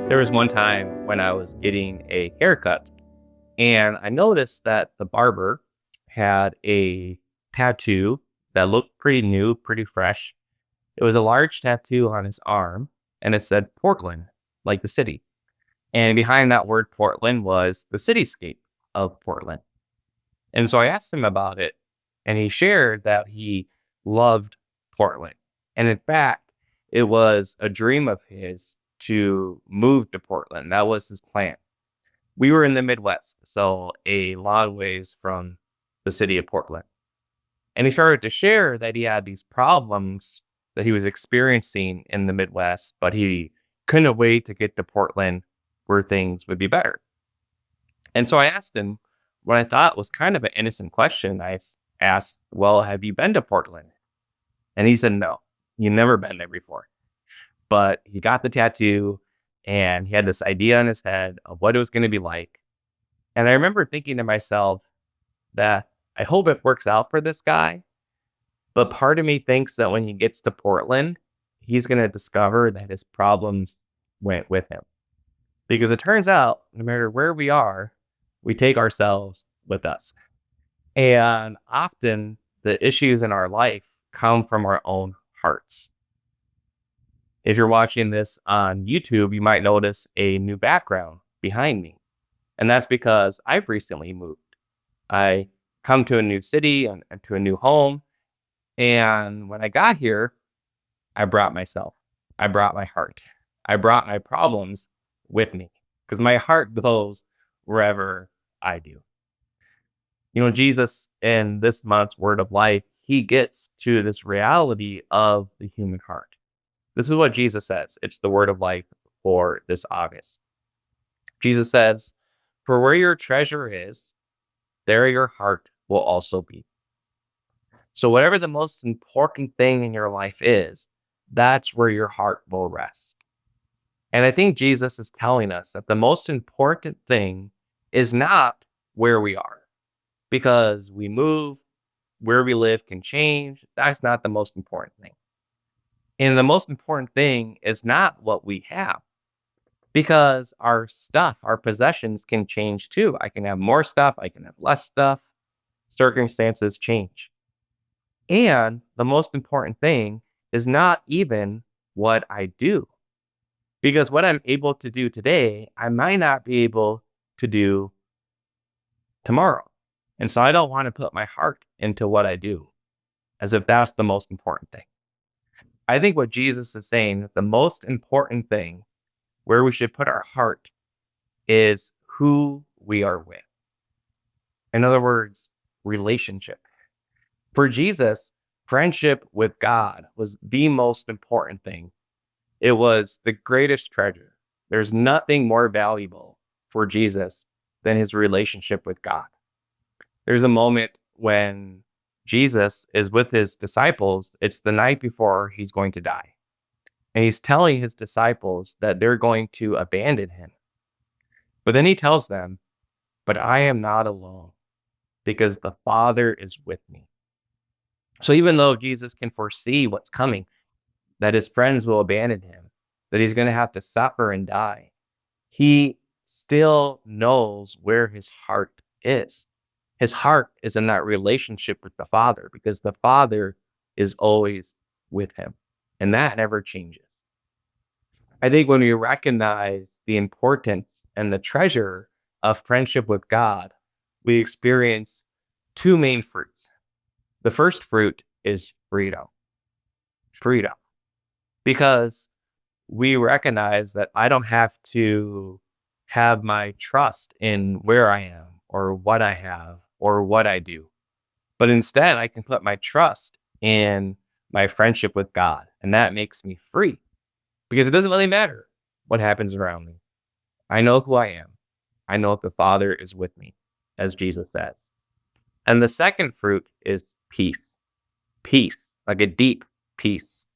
There was one time when I was getting a haircut, and I noticed that the barber had a tattoo that looked pretty new, pretty fresh. It was a large tattoo on his arm, and it said Portland, like the city. And behind that word Portland was the cityscape of Portland. And so I asked him about it, and he shared that he loved Portland. And in fact, it was a dream of his to move to Portland. That was his plan. We were in the Midwest, so a long ways from the city of Portland. And he started to share that he had these problems that he was experiencing in the Midwest, but he couldn't wait to get to Portland where things would be better. And so I asked him what I thought was kind of an innocent question. Asked, "Well, have you been to Portland?" And he said, "No, he'd never been there before." But he got the tattoo and he had this idea in his head of what it was going to be like. And I remember thinking to myself that I hope it works out for this guy. But part of me thinks that when he gets to Portland, he's going to discover that his problems went with him. Because it turns out, no matter where we are, we take ourselves with us. And often the issues in our life come from our own hearts. If you're watching this on YouTube, you might notice a new background behind me. And that's because I've recently moved. I come to a new city and to a new home. And when I got here, I brought myself. I brought my heart. I brought my problems with me because my heart goes wherever I do. Jesus in this month's Word of Life, he gets to this reality of the human heart. This is what Jesus says. It's the Word of Life for this August. Jesus says, "For where your treasure is, there your heart will also be." So, whatever the most important thing in your life is, that's where your heart will rest. And I think Jesus is telling us that the most important thing is not where we are, because we move, where we live can change. That's not the most important thing. And the most important thing is not what we have, because our stuff, our possessions can change too. I can have more stuff, I can have less stuff. Circumstances change. And the most important thing is not even what I do, because what I'm able to do today, I might not be able to do tomorrow. And so I don't want to put my heart into what I do as if that's the most important thing. I think what Jesus is saying, that the most important thing where we should put our heart is who we are with. In other words, relationship. For Jesus, friendship with God was the most important thing. It was the greatest treasure. There's nothing more valuable for Jesus than his relationship with God. There's a moment when Jesus is with his disciples. It's the night before he's going to die. And he's telling his disciples that they're going to abandon him. But then he tells them, "But I am not alone because the Father is with me." So even though Jesus can foresee what's coming, that his friends will abandon him, that he's going to have to suffer and die, he still knows where his heart is. His heart is in that relationship with the Father because the Father is always with him, and that never changes. I think when we recognize the importance and the treasure of friendship with God, we experience two main fruits. The first fruit is freedom. Freedom. Because we recognize that I don't have to have my trust in where I am or what I have or what I do. But instead, I can put my trust in my friendship with God. And that makes me free because it doesn't really matter what happens around me. I know who I am. I know that the Father is with me, as Jesus says. And the second fruit is peace. Peace, like a deep peace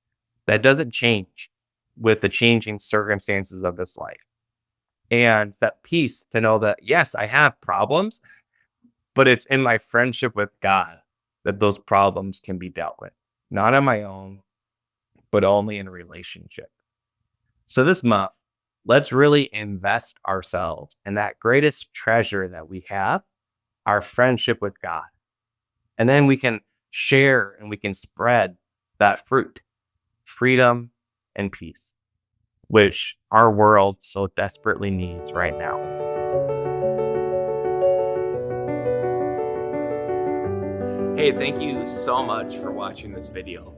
that doesn't change with the changing circumstances of this life. And that peace to know that, yes, I have problems, but it's in my friendship with God that those problems can be dealt with. Not on my own, but only in a relationship. So this month, Let's really invest ourselves in that greatest treasure that we have, our friendship with God. And then we can share and we can spread that fruit, freedom and peace, which our world so desperately needs right now. Hey, thank you so much for watching this video.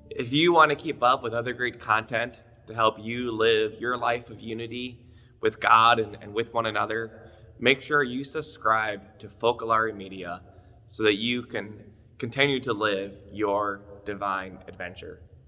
If you want to keep up with other great content to help you live your life of unity with God and with one another, make sure you subscribe to Focolare Media so that you can continue to live your divine adventure.